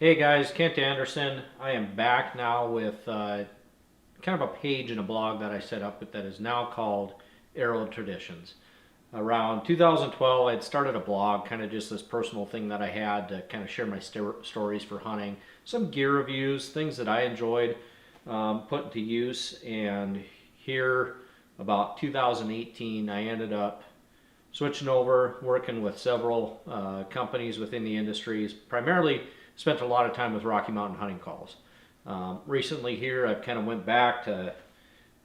Hey guys, Kent Anderson. I am back now with kind of a page in a blog that I set up that is now called Arrow Traditions. Around 2012, I had started a blog, kind of just this personal thing that I had to kind of share my stories for hunting, some gear reviews, things that I enjoyed putting to use. And here, about 2018, I ended up switching over, working with several companies within the industries, primarily spent a lot of time with Rocky Mountain hunting calls. Recently here, I've kind of went back to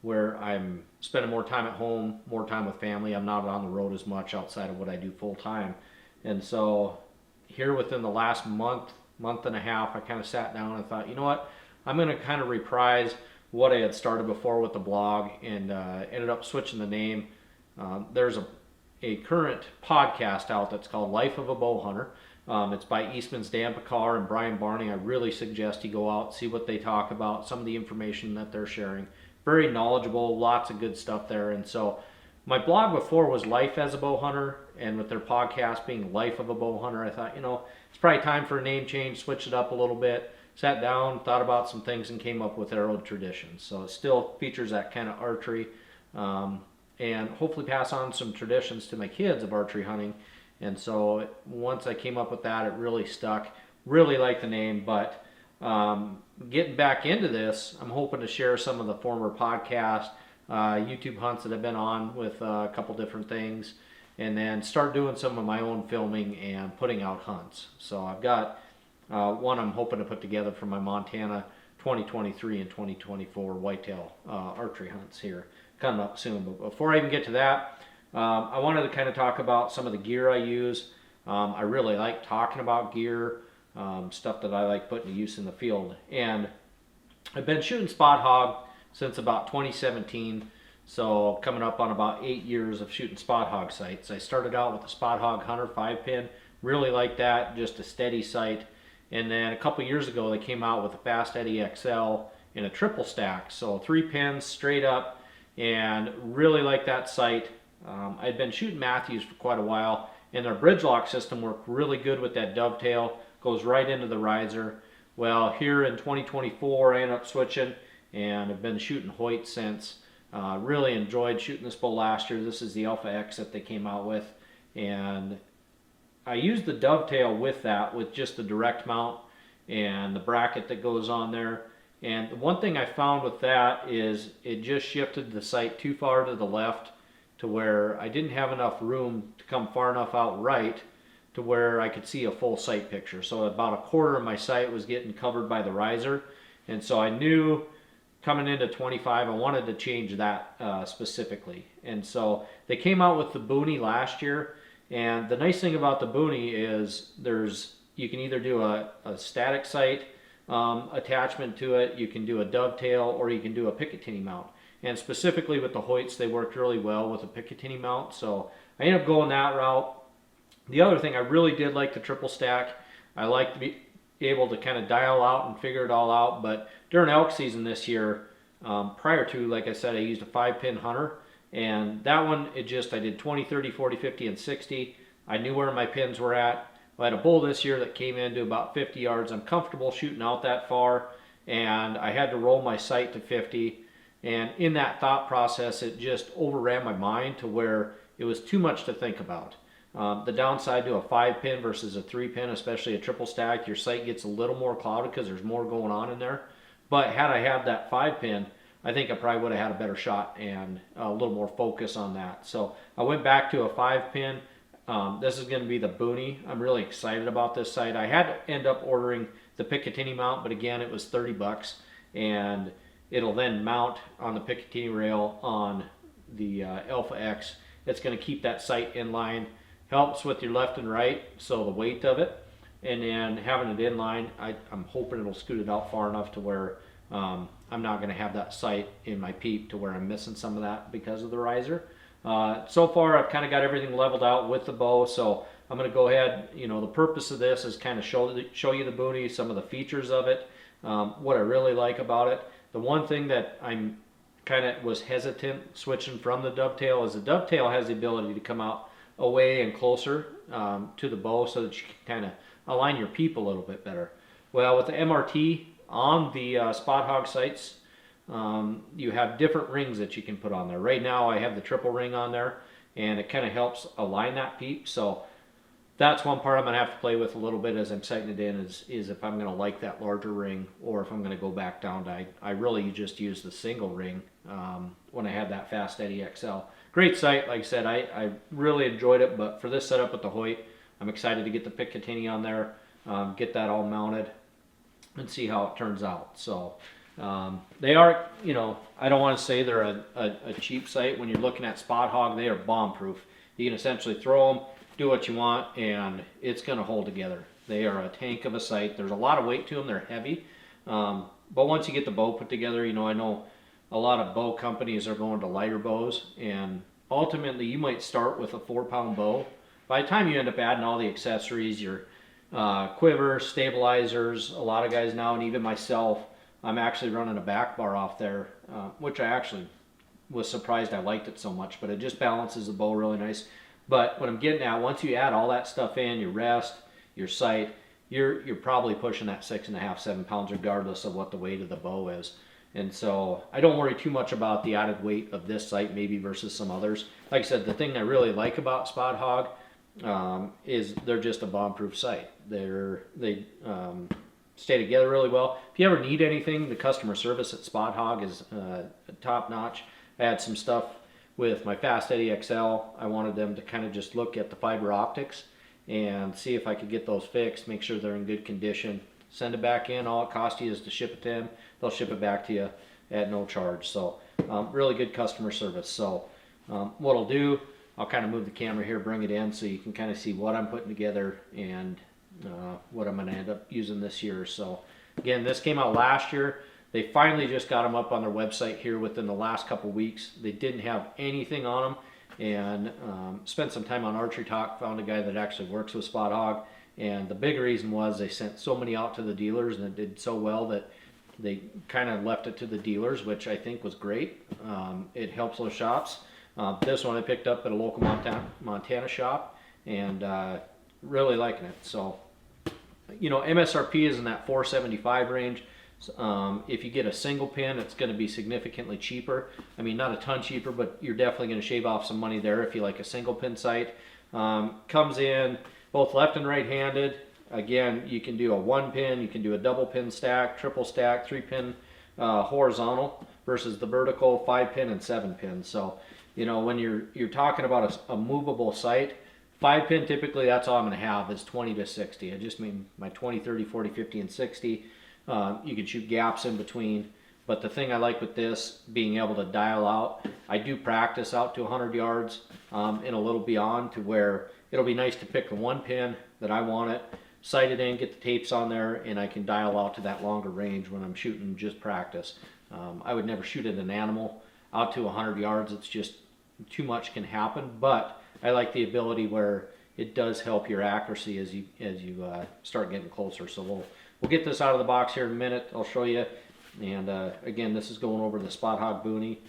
where I'm spending more time at home, more time with family. I'm not on the road as much outside of what I do full time. And so here within the last month and a half, I kind of sat down and thought, you know what, I'm going to kind of reprise what I had started before with the blog and ended up switching the name. There's a current podcast out that's called Life of a Bow Hunter. It's by Eastman's Dan Picar and Brian Barney. I really suggest you go out, see what they talk about, some of the information that they're sharing. Very knowledgeable, lots of good stuff there. And so my blog before was Life as a Bow Hunter, and with their podcast being Life of a Bow Hunter, I thought, it's probably time for a name change, switch it up a little bit. Sat down, thought about some things, and came up with Arrow Traditions. So it still features that kind of archery, and hopefully pass on some traditions to my kids of archery hunting. And so once I came up with that, it really stuck. Really like the name, but getting back into this, I'm hoping to share some of the former podcast, YouTube hunts that I've been on with a couple different things, and then start doing some of my own filming and putting out hunts. So I've got one I'm hoping to put together for my Montana 2023 and 2024 whitetail archery hunts here coming up soon. But before I even get to that, I wanted to kind of talk about some of the gear I use. I really like talking about gear, stuff that I like putting to use in the field. And I've been shooting Spot Hogg since about 2017, so coming up on about 8 years of shooting Spot Hogg sights. I started out with the Spot Hogg Hunter 5-pin, really like that, just a steady sight. And then a couple years ago, they came out with a Fast Eddie XL in a triple stack, so 3 pins straight up, and really like that sight. I'd been shooting Matthews for quite a while, and their bridge lock system worked really good with that dovetail, goes right into the riser. Well, here in 2024, I ended up switching, and I've been shooting Hoyt since. Really enjoyed shooting this bow last year. This is the Alpha X that they came out with, and I used the dovetail with that, with just the direct mount and the bracket that goes on there. And the one thing I found with that is it just shifted the sight too far to the left, to where I didn't have enough room to come far enough out right to where I could see a full sight picture. So about a quarter of my sight was getting covered by the riser. And so I knew coming into 25, I wanted to change that specifically. And so they came out with the Boonie last year. And the nice thing about the Boonie is you can either do a static sight attachment to it, you can do a dovetail, or you can do a Picatinny mount. And specifically with the Hoyts, they worked really well with a Picatinny mount, so I ended up going that route. The other thing, I really did like the triple stack. I like to be able to kind of dial out and figure it all out, but during elk season this year, prior to, like I said, I used a 5-pin Hunter, and that one, I did 20, 30, 40, 50, and 60. I knew where my pins were at. I had a bull this year that came in to about 50 yards. I'm comfortable shooting out that far, and I had to roll my sight to 50. And in that thought process, it just overran my mind to where it was too much to think about. The downside to a 5-pin versus a 3-pin, especially a triple stack, your sight gets a little more clouded because there's more going on in there. But had I had that 5-pin, I think I probably would have had a better shot and a little more focus on that. So I went back to a 5-pin. This is going to be the Boonie. I'm really excited about this sight. I had to end up ordering the Picatinny mount, but again, it was $30, and it'll then mount on the Picatinny rail on the Alpha X. It's going to keep that sight in line. Helps with your left and right, so the weight of it. And then having it in line, I'm hoping it'll scoot it out far enough to where I'm not going to have that sight in my peep to where I'm missing some of that because of the riser. So far, I've kind of got everything leveled out with the bow, so I'm going to go ahead. The purpose of this is kind of show you the Boonie, some of the features of it, what I really like about it. The one thing that I'm kind of was hesitant switching from the dovetail is the dovetail has the ability to come out away and closer to the bow so that you can kind of align your peep a little bit better. Well, with the MRT on the Spot Hogg sights, you have different rings that you can put on there. Right now I have the triple ring on there, and it kind of helps align that peep. So that's one part I'm going to have to play with a little bit as I'm setting it in, is if I'm going to like that larger ring, or if I'm going to go back down to, I really just use the single ring when I had that Fast Eddie XL. Great sight, like I said, I really enjoyed it, but for this setup with the Hoyt, I'm excited to get the Picatinny on there, get that all mounted, and see how it turns out. So they are, you know, I don't want to say they're a cheap sight. When you're looking at Spot Hogg, they are bomb proof. You can essentially throw them, do what you want, and it's going to hold together. They are a tank of a sight. There's a lot of weight to them. They're heavy. But once you get the bow put together, you know, I know a lot of bow companies are going to lighter bows, and ultimately you might start with a 4-pound bow. By the time you end up adding all the accessories, your quiver, stabilizers, a lot of guys now, and even myself, I'm actually running a back bar off there, which I actually was surprised I liked it so much, but it just balances the bow really nice. But what I'm getting at, once you add all that stuff in, your rest, your sight, you're probably pushing that 6.5, 7 pounds regardless of what the weight of the bow is. And so I don't worry too much about the added weight of this sight maybe versus some others. Like I said, the thing I really like about Spot Hogg is they're just a bomb-proof sight. They stay together really well. If you ever need anything, the customer service at Spot Hogg is top-notch. I had some stuff with my Fast Eddie XL. I wanted them to kind of just look at the fiber optics and see if I could get those fixed, make sure they're in good condition, send it back in. All it costs you is to ship it to them. They'll ship it back to you at no charge. So really good customer service. So what I'll do, I'll kind of move the camera here, bring it in so you can kind of see what I'm putting together and what I'm going to end up using this year. So again, this came out last year. They finally just got them up on their website here within the last couple weeks. They didn't have anything on them, and spent some time on Archery Talk, found a guy that actually works with Spot Hogg, and the big reason was they sent so many out to the dealers, and it did so well that they kind of left it to the dealers, which I think was great. It helps those shops. This one I picked up at a local Montana shop, and really liking it. So, you know, MSRP is in that $475 range. If you get a single pin, it's going to be significantly cheaper. I mean, not a ton cheaper, but you're definitely going to shave off some money there if you like a single pin sight. Comes in both left and right handed. Again, you can do a 1-pin, you can do a double pin stack, triple stack, 3-pin horizontal versus the vertical 5-pin and 7-pin. So, you know, when you're talking about a movable sight, 5-pin typically that's all I'm going to have is 20 to 60. I just mean my 20, 30, 40, 50, and 60. You can shoot gaps in between, but the thing I like with this, being able to dial out, I do practice out to 100 yards and a little beyond, to where it'll be nice to pick the 1-pin that I want it, sight it in, get the tapes on there, and I can dial out to that longer range when I'm shooting just practice. I would never shoot at an animal out to 100 yards. It's just too much can happen, but I like the ability where it does help your accuracy as you start getting closer. So we'll get this out of the box here in a minute. I'll show you. And again, this is going over the Spot Hogg Boonie.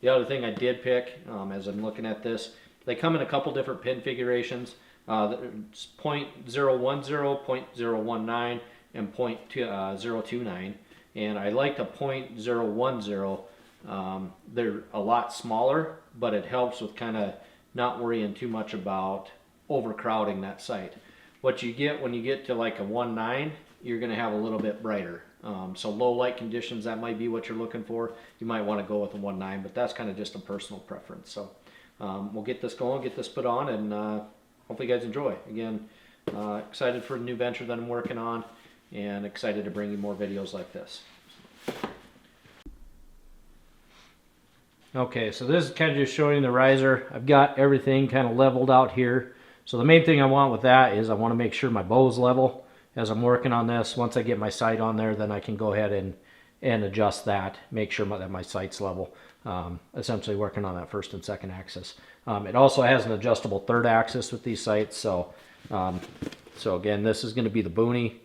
The other thing I did pick, as I'm looking at this, they come in a couple different pin configurations. It's 0.010, 0.019, and 0.029. And I like the 0.010. They're a lot smaller, but it helps with kind of not worrying too much about overcrowding that sight. What you get when you get to like a 1.9, you're going to have a little bit brighter. So low light conditions, that might be what you're looking for. You might want to go with a 1.9, but that's kind of just a personal preference. So we'll get this going, get this put on, and hopefully you guys enjoy. Again, excited for the new venture that I'm working on, and excited to bring you more videos like this. Okay, so this is kind of just showing the riser. I've got everything kind of leveled out here. So the main thing I want with that is I want to make sure my bow's level as I'm working on this. Once I get my sight on there, then I can go ahead and adjust that, make sure that my sight's level. Essentially working on that first and second axis. It also has an adjustable third axis with these sights. So again, this is going to be the Boonie.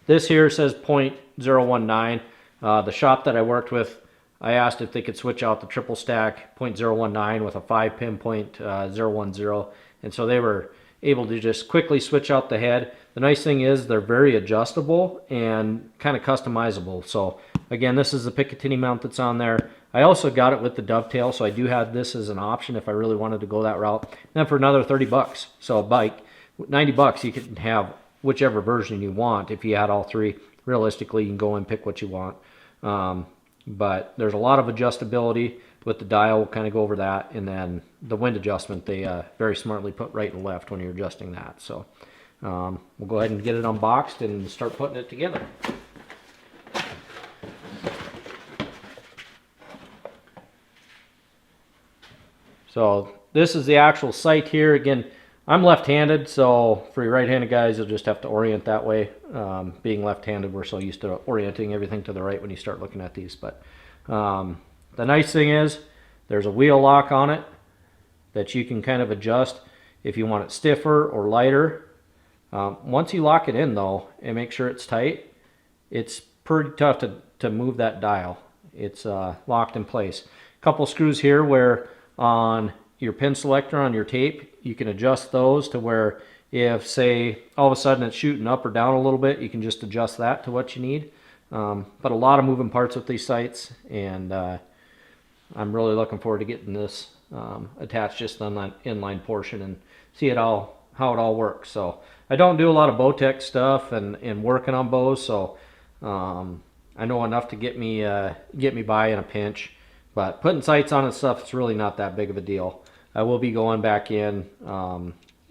This here says 0.019. The shop that I worked with, I asked if they could switch out the triple stack 0.019 with a 5-pin 0.010. And so they were able to just quickly switch out the head. The nice thing is they're very adjustable and kind of customizable. So again, this is the Picatinny mount that's on there. I also got it with the dovetail, so I do have this as an option if I really wanted to go that route. And then for another 30 bucks, so a bike, 90 bucks, you can have whichever version you want. If you had all three, realistically, you can go and pick what you want. But there's a lot of adjustability with the dial. We'll kind of go over that. And then the wind adjustment, they very smartly put right and left when you're adjusting that. So we'll go ahead and get it unboxed and start putting it together. So this is the actual sight here. Again, I'm left-handed, so for your right-handed guys, you'll just have to orient that way. Being left-handed, we're so used to orienting everything to the right when you start looking at these. But the nice thing is there's a wheel lock on it that you can kind of adjust if you want it stiffer or lighter. Once you lock it in, though, and make sure it's tight, it's pretty tough to move that dial. It's locked in place. A couple screws here where on your pin selector on your tape, you can adjust those to where if, say, all of a sudden it's shooting up or down a little bit, you can just adjust that to what you need. But a lot of moving parts with these sights, and I'm really looking forward to getting this attached just on that inline portion and see how it all works. So I don't do a lot of Bowtech stuff and working on bows, so I know enough to get me by in a pinch. But putting sights on and stuff, it's really not that big of a deal. I will be going back in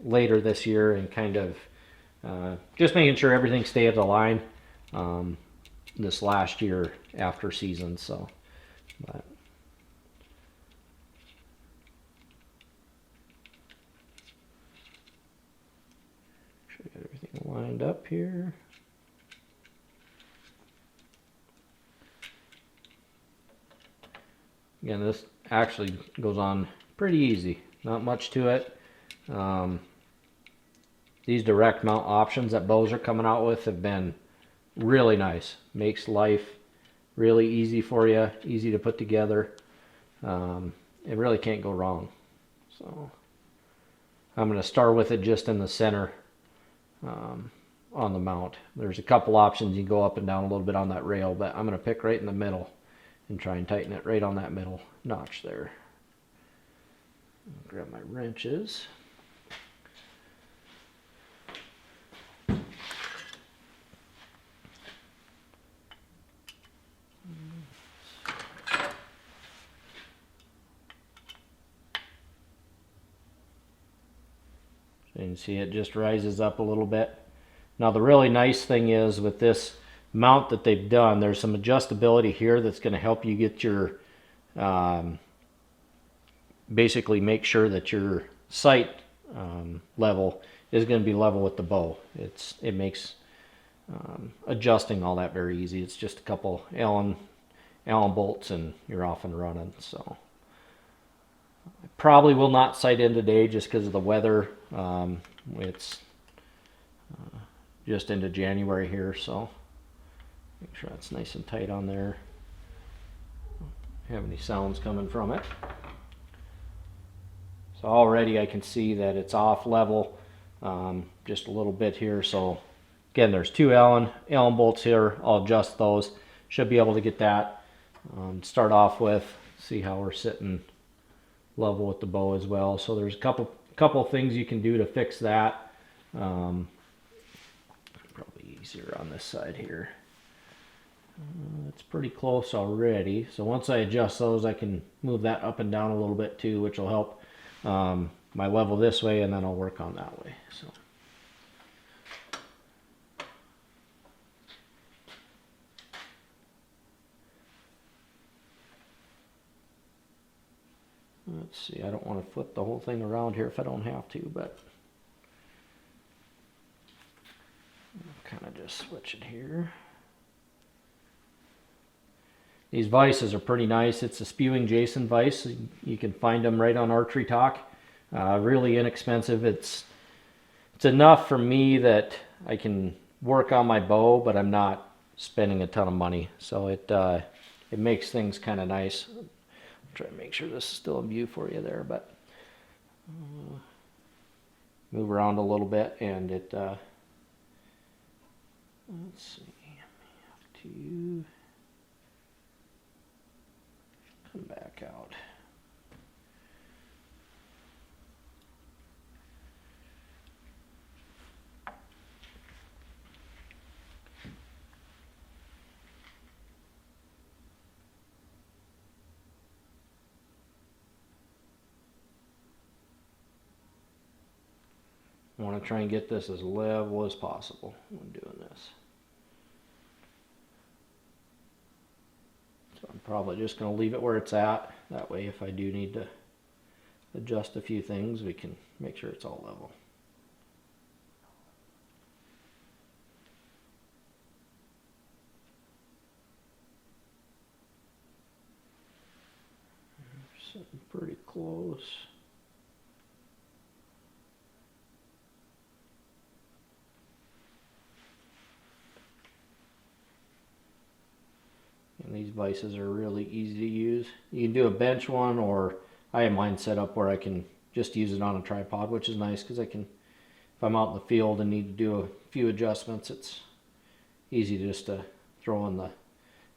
later this year and kind of just making sure everything stays aligned this last year after season. So, but sure I got everything lined up here. Again, this actually goes on pretty easy. Not much to it. These direct mount options that bows are coming out with have been really nice. Makes life really easy for you, easy to put together. It really can't go wrong. So I'm going to start with it just in the center on the mount. There's a couple options. You can go up and down a little bit on that rail, but I'm going to pick right in the middle and try and tighten it right on that middle notch there. Grab my wrenches. So you can see it just rises up a little bit. Now the really nice thing is with this mount that they've done, there's some adjustability here that's going to help you get your basically make sure that your sight level is going to be level with the bow. It makes adjusting all that very easy. It's just a couple Allen bolts and you're off and running. So I probably will not sight in today just because of the weather. It's just into January here, so make sure that's nice and tight on there. Don't have any sounds coming from it. So already I can see that it's off level just a little bit here. So again, there's two Allen bolts here. I'll adjust those. Should be able to get that. Start off with, see how we're sitting level with the bow as well. So there's a couple things you can do to fix that. Probably easier on this side here. It's pretty close already. So once I adjust those, I can move that up and down a little bit too, which will help my level this way, and then I'll work on that way. So let's see, I don't want to flip the whole thing around here if I don't have to, but I'll kind of just switch it here. These vices are pretty nice. It's a spewing Jason vice. You can find them right on Archery Talk. Really inexpensive. It's enough for me that I can work on my bow, but I'm not spending a ton of money. So it makes things kind of nice. I'll try to make sure this is still in view for you there, but move around a little bit, and it, let's see, have to come back out. I want to try and get this as level as possible when doing this. So I'm probably just going to leave it where it's at. That way if I do need to adjust a few things, we can make sure it's all level. Sitting pretty close. And these vices are really easy to use. You can do a bench one, or I have mine set up where I can just use it on a tripod, which is nice because I can, if I'm out in the field and need to do a few adjustments, it's easy just to throw in the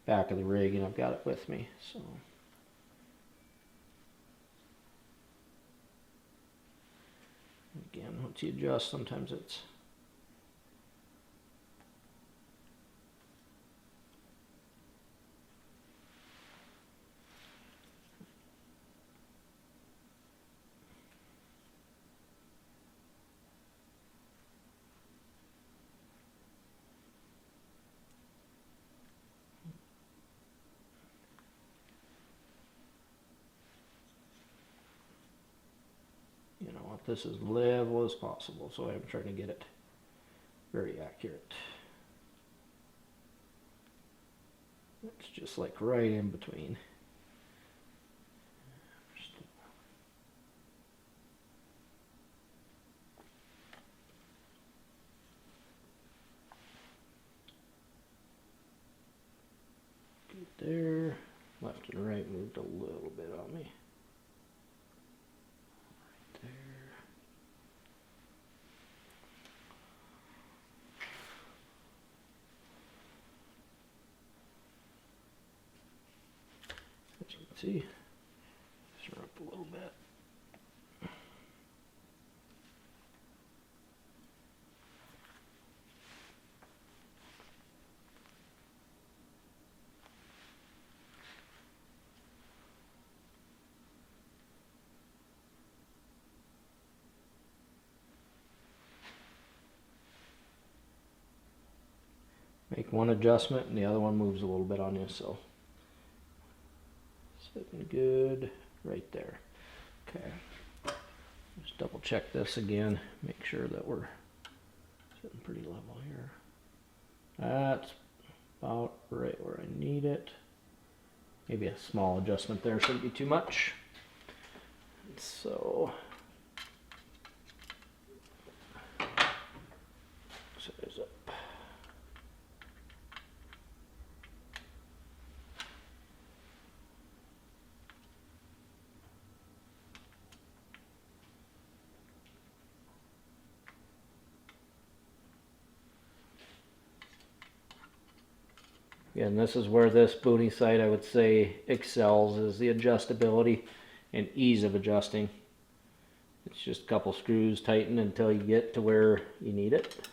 back of the rig and I've got it with me. So. Again, once you adjust, sometimes it's this as level as possible, so I'm trying to get it very accurate. It's just like right in between. Good there. Left and right moved a little bit on me. Right there. As you can see, stir up a little bit. Make one adjustment and the other one moves a little bit on you, so sitting good right there. Okay, just double check this again, make sure that we're sitting pretty level here. That's about right where I need it. Maybe a small adjustment there shouldn't be too much. So size up. And this is where this Boonie sight, I would say, excels, is the adjustability and ease of adjusting. It's just a couple screws tighten until you get to where you need it.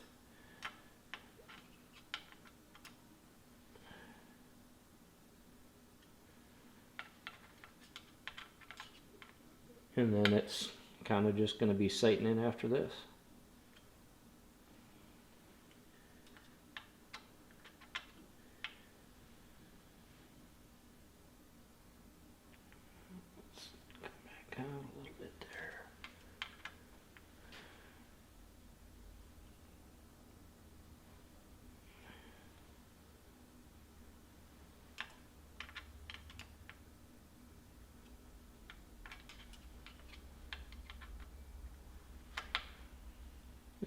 And then it's kind of just going to be sighting in after this. Out a little bit there.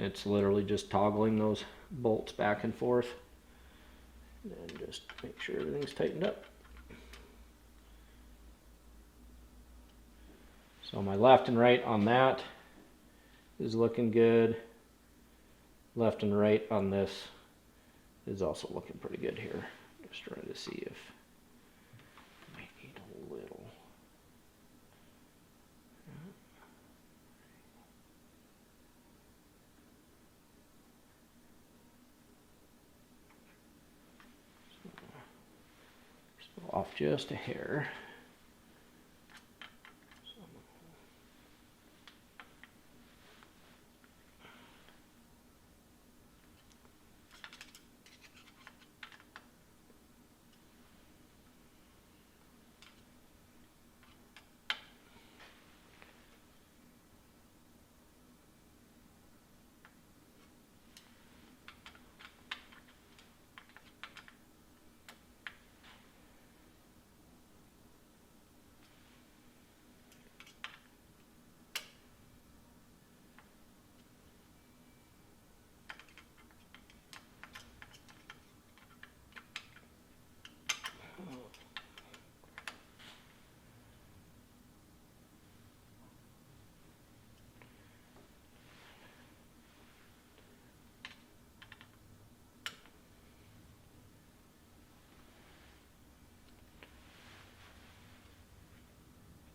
It's literally just toggling those bolts back and forth, and just make sure everything's tightened up. So my left and right on that is looking good. Left and right on this is also looking pretty good here. Just trying to see if I might need a little. So off just a hair.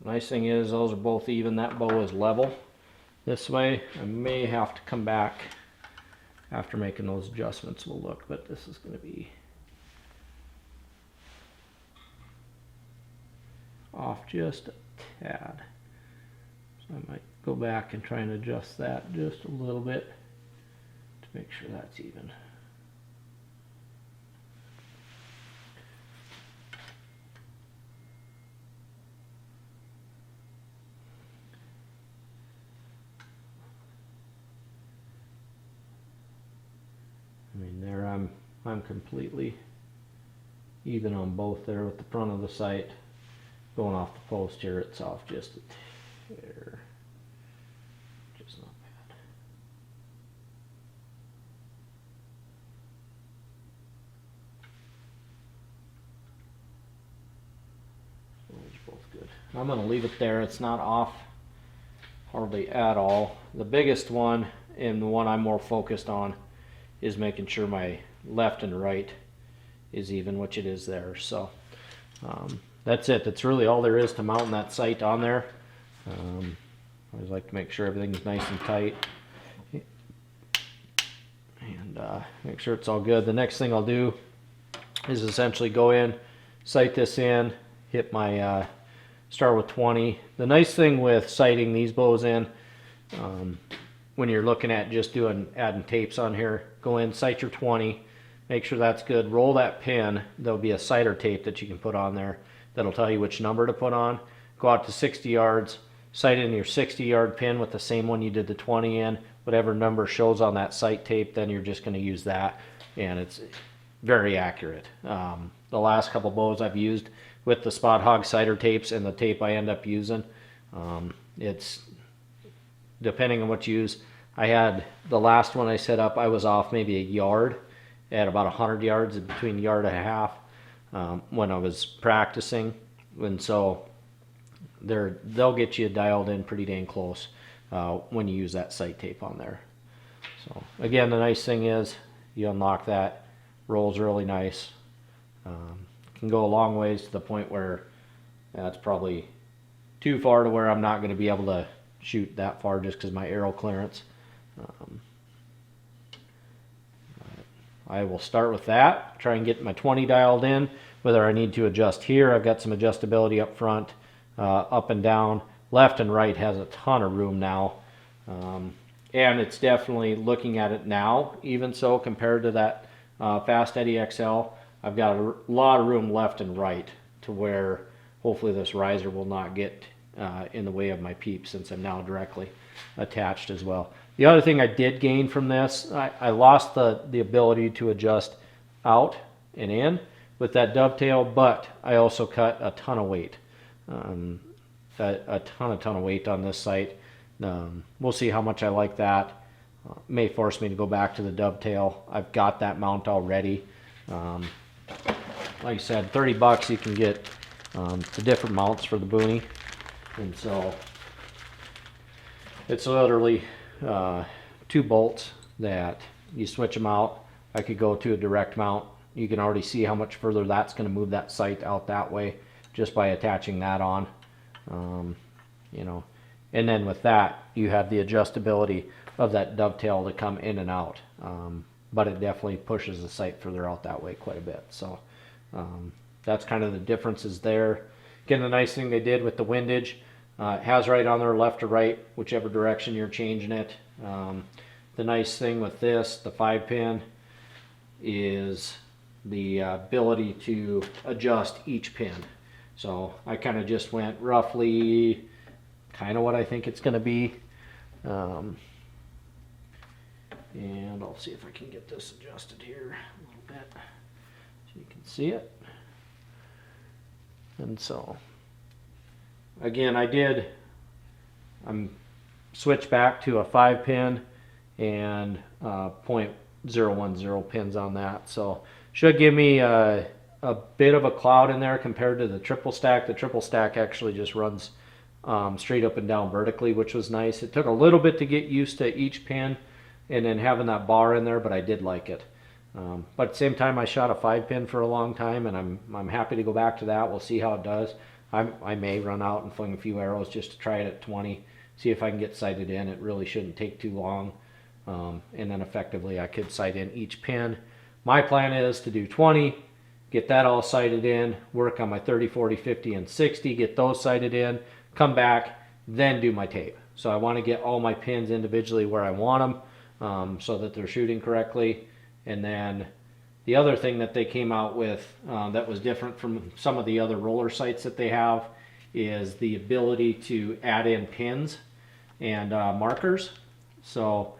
Nice thing is those are both even. That bow is level. This way I may have to come back after making those adjustments. We'll look, but this is going to be off just a tad. So I might go back and try and adjust that just a little bit to make sure that's even. I mean, there I'm completely even on both there with the front of the sight. Going off the post here, it's off just a hair. Just not bad. Those are both good. I'm going to leave it there. It's not off hardly at all. The biggest one, and the one I'm more focused on, is making sure my left and right is even, which it is there. So that's it. That's really all there is to mounting that sight on there. I always like to make sure everything's nice and tight and make sure it's all good. The next thing I'll do is essentially go in, sight this in, hit my start with 20. The nice thing with sighting these bows in, when you're looking at just adding tapes on here, go in, sight your 20, make sure that's good, roll that pin. There'll be a sighter tape that you can put on there that'll tell you which number to put on. Go out to 60 yards, sight in your 60-yard pin with the same one you did the 20 in. Whatever number shows on that sight tape, then you're just going to use that, and it's very accurate. The last couple bows I've used with the Spot Hogg sighter tapes and the tape I end up using, it's depending on what you use. I had the last one I set up, I was off maybe a yard at about 100 yards, in between a yard and a half, when I was practicing. And so they'll get you dialed in pretty dang close when you use that sight tape on there. So again, the nice thing is you unlock that, rolls really nice. Can go a long ways to the point where that's probably too far to where I'm not going to be able to shoot that far just because my arrow clearance. I will start with that, try and get my 20 dialed in. Whether I need to adjust here, I've got some adjustability up front, up and down. Left and right has a ton of room now. And it's definitely, looking at it now, even so compared to that Fast Eddie XL, I've got a lot of room left and right to where hopefully this riser will not get in the way of my peep, since I'm now directly attached as well. The other thing I did gain from this, I lost the ability to adjust out and in with that dovetail, but I also cut a ton of weight, a ton of weight on this sight. We'll see how much I like that. May force me to go back to the dovetail. I've got that mount already. Like I said, $30 you can get the different mounts for the Boonie, and so it's literally two bolts that you switch them out. I could go to a direct mount. You can already see how much further that's going to move that sight out that way just by attaching that on. You know, and then with that you have the adjustability of that dovetail to come in and out, but it definitely pushes the sight further out that way quite a bit. So that's kind of the differences there. Again, the nice thing they did with the windage, it has right on there left or right, whichever direction you're changing it. The nice thing with this, the 5-pin, is the ability to adjust each pin. So I kind of just went roughly kind of what I think it's going to be. And I'll see if I can get this adjusted here a little bit so you can see it. And so again, I'm switched back to a 5-pin and 0.010 pins on that. So should give me a bit of a cloud in there compared to the triple stack. The triple stack actually just runs straight up and down vertically, which was nice. It took a little bit to get used to each pin and then having that bar in there, but I did like it. But at the same time, I shot a 5-pin for a long time, and I'm happy to go back to that. We'll see how it does. I may run out and fling a few arrows just to try it at 20, see if I can get sighted in. It really shouldn't take too long, and then effectively I could sight in each pin. My plan is to do 20, get that all sighted in, work on my 30, 40, 50, and 60, get those sighted in, come back, then do my tape. So I want to get all my pins individually where I want them, so that they're shooting correctly. And then the other thing that they came out with that was different from some of the other roller sights that they have is the ability to add in pins and markers. So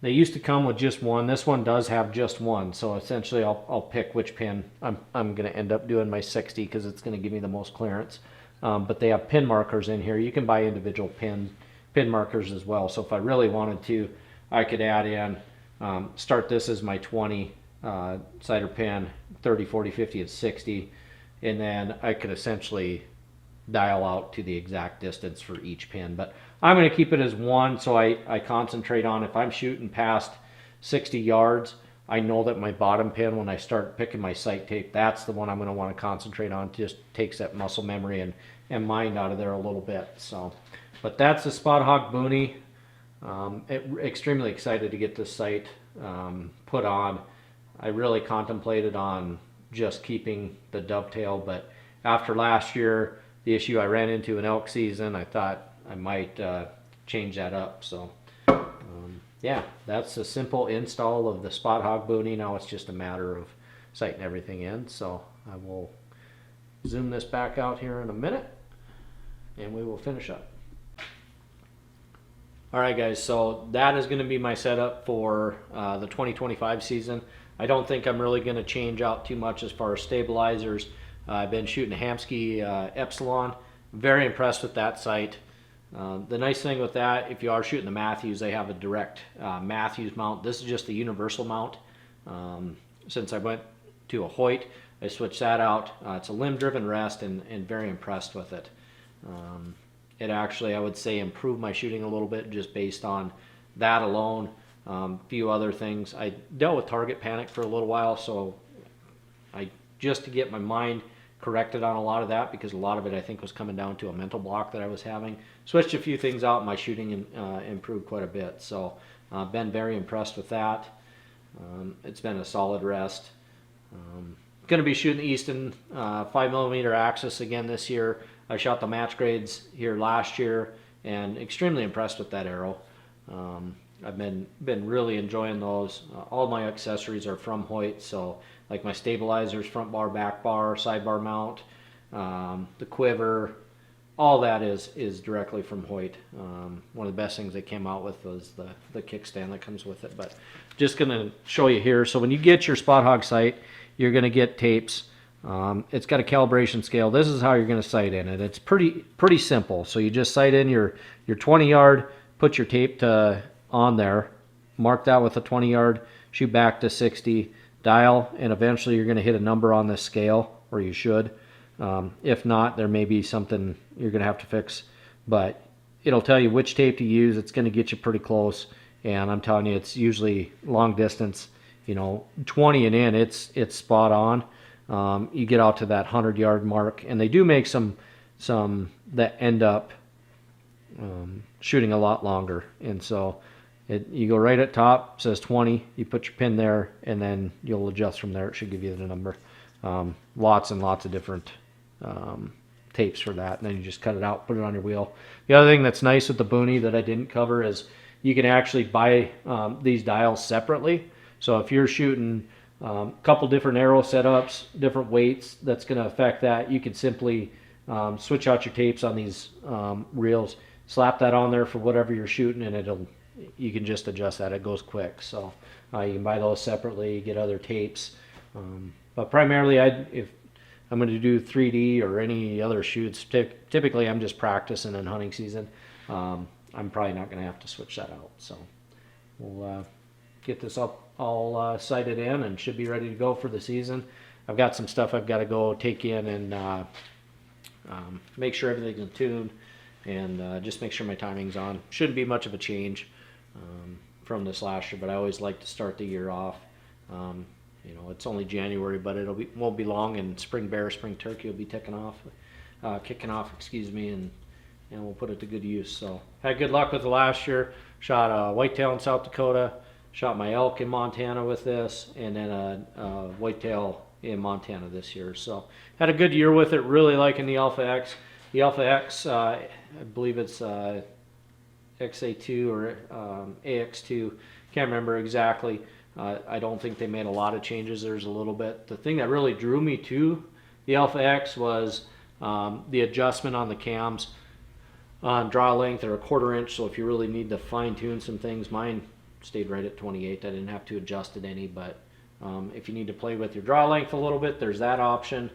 they used to come with just one. This one does have just one. So essentially I'll pick which pin I'm going to end up doing my 60 because it's going to give me the most clearance. But they have pin markers in here. You can buy individual pin markers as well. So if I really wanted to, I could add in, start this as my 20 sighter pin, 30, 40, 50, and 60, and then I could essentially dial out to the exact distance for each pin. But I'm going to keep it as one, so I concentrate on, if I'm shooting past 60 yards, I know that my bottom pin, when I start picking my sight tape, that's the one I'm going to want to concentrate on. It just takes that muscle memory and mind out of there a little bit. So, but that's the Spot Hogg Boonie. Extremely excited to get this sight put on. I really contemplated on just keeping the dovetail, but after last year, the issue I ran into in elk season, I thought I might change that up. So yeah, that's a simple install of the Spot Hogg Boonie. Now it's just a matter of sighting everything in. So I will zoom this back out here in a minute and we will finish up. Alright guys, so that is going to be my setup for the 2025 season. I don't think I'm really going to change out too much as far as stabilizers. I've been shooting a Hamsky Epsilon. Very impressed with that sight. The nice thing with that, if you are shooting the Matthews, they have a direct Matthews mount. This is just the universal mount. Since I went to a Hoyt, I switched that out. It's a limb-driven rest, and very impressed with it. It actually, I would say, improved my shooting a little bit just based on that alone. A few other things. I dealt with target panic for a little while, so just to get my mind corrected on a lot of that, because a lot of it I think was coming down to a mental block that I was having. Switched a few things out, and my shooting improved quite a bit. So been very impressed with that. It's been a solid rest. Going to be shooting the Easton 5mm Axis again this year. I shot the match grades here last year and extremely impressed with that arrow. I've been really enjoying those. All my accessories are from Hoyt, so like my stabilizers, front bar, back bar, sidebar mount, the quiver, all that is directly from Hoyt. One of the best things they came out with was the kickstand that comes with it. But just going to show you here. So when you get your Spot Hogg sight, you're going to get tapes. It's got a calibration scale. This is how you're going to sight in it. It's pretty simple. So you just sight in your 20 yard, put your tape on there, mark that with a 20 yard, shoot back to 60, dial, and eventually you're going to hit a number on this scale, or you should. If not, there may be something you're going to have to fix, but it'll tell you which tape to use. It's going to get you pretty close, and I'm telling you, it's usually long distance. 20 and in, it's spot on. You get out to that 100-yard mark, and they do make some that end up shooting a lot longer. And so you go right at top, says 20, you put your pin there, and then you'll adjust from there. It should give you the number. Lots and lots of different tapes for that, and then you just cut it out, put it on your wheel. The other thing that's nice with the Boonie that I didn't cover is you can actually buy these dials separately. So if you're shooting a couple different arrow setups, different weights, that's going to affect that, you can simply switch out your tapes on these reels, slap that on there for whatever you're shooting, and you can just adjust that. It goes quick. So you can buy those separately, get other tapes. But primarily, if I'm going to do 3D or any other shoots, typically I'm just practicing in hunting season. I'm probably not going to have to switch that out. So we'll get this up all sighted in and should be ready to go for the season. I've got some stuff I've got to go take in and make sure everything's in tune, and just make sure my timing's on. Shouldn't be much of a change from this last year, but I always like to start the year off. It's only January, but won't be long, and spring bear, spring turkey will be kicking off, and we'll put it to good use. So had good luck with the last year. Shot a whitetail in South Dakota, shot my elk in Montana with this, and then a whitetail in Montana this year. So had a good year with it. Really liking the Alpha X. The Alpha X, I believe it's XA2 or AX2. Can't remember exactly. I don't think they made a lot of changes. There's a little bit. The thing that really drew me to the Alpha X was the adjustment on the cams on draw length or a 1/4 inch. So if you really need to fine tune some things, mine stayed right at 28. I didn't have to adjust it any, but if you need to play with your draw length a little bit, there's that option.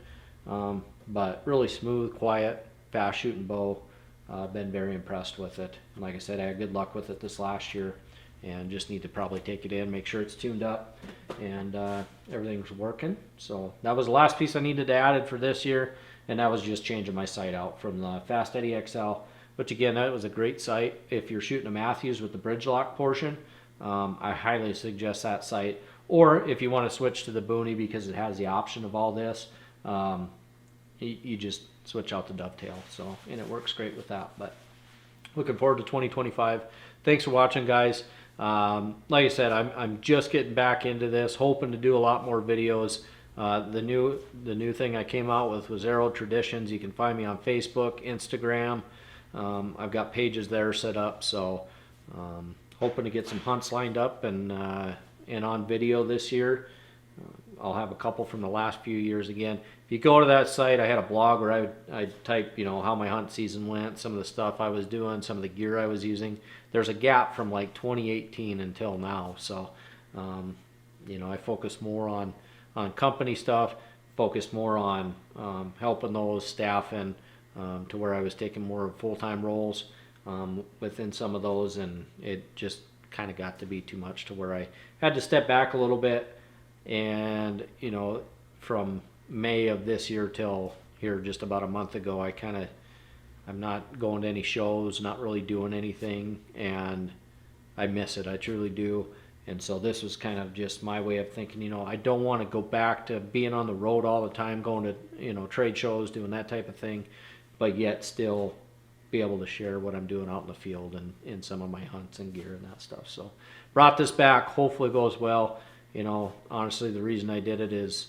But really smooth, quiet, fast shooting bow. Been very impressed with it. And like I said, I had good luck with it this last year, and just need to probably take it in, make sure it's tuned up, and everything's working. So that was the last piece I needed to add for this year, and that was just changing my sight out from the Fast Eddie XL, which again, that was a great sight. If you're shooting a Matthews with the bridge lock portion, I highly suggest that sight. Or if you want to switch to the Boonie because it has the option of all this, you just switch out the dovetail. So, and it works great with that. But looking forward to 2025. Thanks for watching, guys. Like I said, I'm just getting back into this, hoping to do a lot more videos. The new thing I came out with was Arrow Traditions. You can find me on Facebook, Instagram. I've got pages there set up, so hoping to get some hunts lined up and on video this year. I'll have a couple from the last few years again. If you go to that site, I had a blog where I'd type, how my hunt season went, some of the stuff I was doing, some of the gear I was using. There's a gap from like 2018 until now. So, I focus more on company stuff, focus more on helping those staff and to where I was taking more full-time roles within some of those, and it just kind of got to be too much to where I had to step back a little bit. And from May of this year till here just about a month ago, I'm not going to any shows, not really doing anything, and I miss it. I truly do. And so this was kind of just my way of thinking, I don't want to go back to being on the road all the time, going to trade shows, doing that type of thing, but yet still be able to share what I'm doing out in the field and in some of my hunts and gear and that stuff. So brought this back. Hopefully it goes well. Honestly, the reason I did it is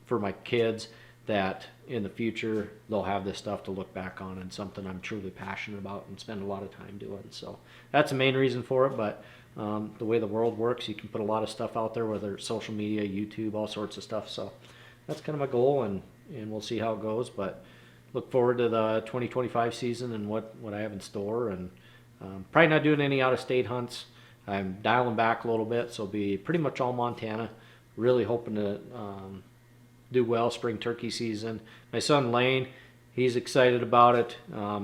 for my kids, that in the future they'll have this stuff to look back on and something I'm truly passionate about and spend a lot of time doing. So that's the main reason for it. But the way the world works, you can put a lot of stuff out there, whether it's social media, YouTube, all sorts of stuff. So that's kind of my goal, and we'll see how it goes. But look forward to the 2025 season and what I have in store. And probably not doing any out-of-state hunts. I'm dialing back a little bit, so it'll be pretty much all Montana. Really hoping to do well spring turkey season. My son Lane, he's excited about it.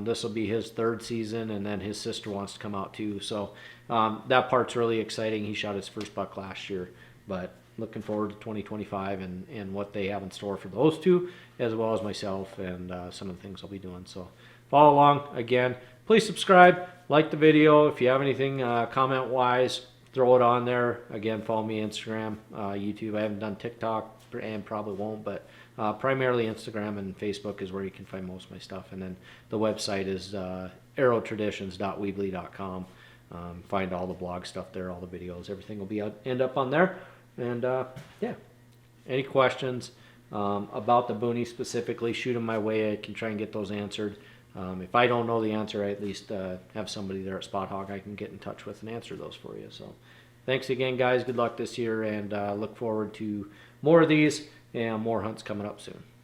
This will be his 3rd season, and then his sister wants to come out too. So that part's really exciting. He shot his first buck last year, but looking forward to 2025 and what they have in store for those two, as well as myself and some of the things I'll be doing. So follow along. Again, please subscribe, like the video. If you have anything comment wise, throw it on there. Again, follow me Instagram, YouTube. I haven't done TikTok and probably won't, but primarily Instagram and Facebook is where you can find most of my stuff. And then the website is aerotraditions.weebly.com. Find all the blog stuff there, all the videos, everything will be end up on there. And yeah, any questions about the Boonie specifically, shoot them my way. I can try and get those answered. If I don't know the answer, I at least have somebody there at Spot Hogg I can get in touch with and answer those for you. So thanks again, guys. Good luck this year, and look forward to more of these and more hunts coming up soon.